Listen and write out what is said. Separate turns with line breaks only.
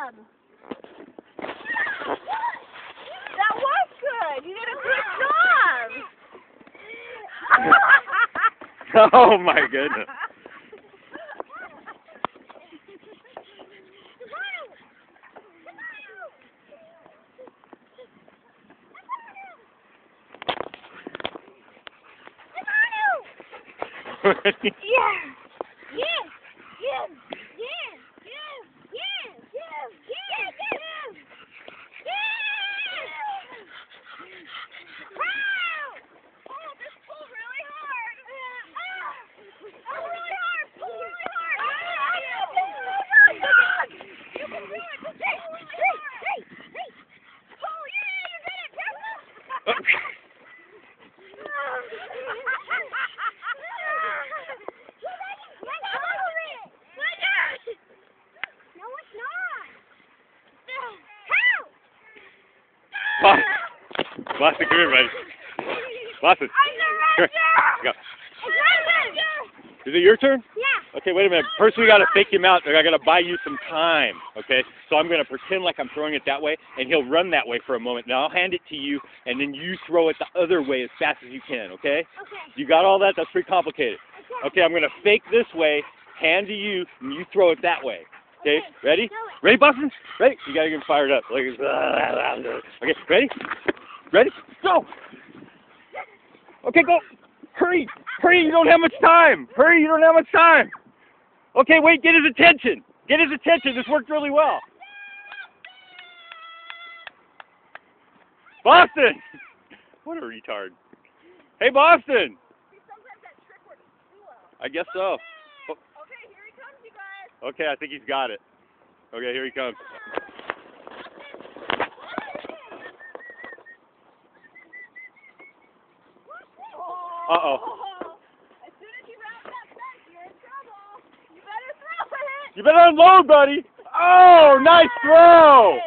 him. That was good. You did a good job.
Oh my goodness.
Yeah.
Boston, come here, buddy. Boston. Here, go. Is it your turn?
Yeah.
Okay, wait a minute. First we gotta fake him out. I gotta buy you some time. Okay? So I'm gonna pretend like I'm throwing it that way, and he'll run that way for a moment. Now I'll hand it to you, and then you throw it the other way as fast as you can, okay?
Okay.
You got all that? That's pretty complicated. Okay, I'm gonna fake this way, hand to you, and you throw it that way. Okay, ready? Ready, Boston? Ready? You gotta get fired up. Okay, ready? Ready? Go! Okay, go! Hurry! Hurry, you don't have much time! Hurry, you don't have much time! Okay, wait, get his attention! Get his attention, this worked really well. Boston! What a retard. Hey, Boston! I guess so.
Okay, here he comes, you guys.
Okay, I think he's got it. Okay, here he comes. Uh-oh.
As soon as you round that fence, you're in trouble. You better throw it.
You better unload, buddy. Oh, nice throw.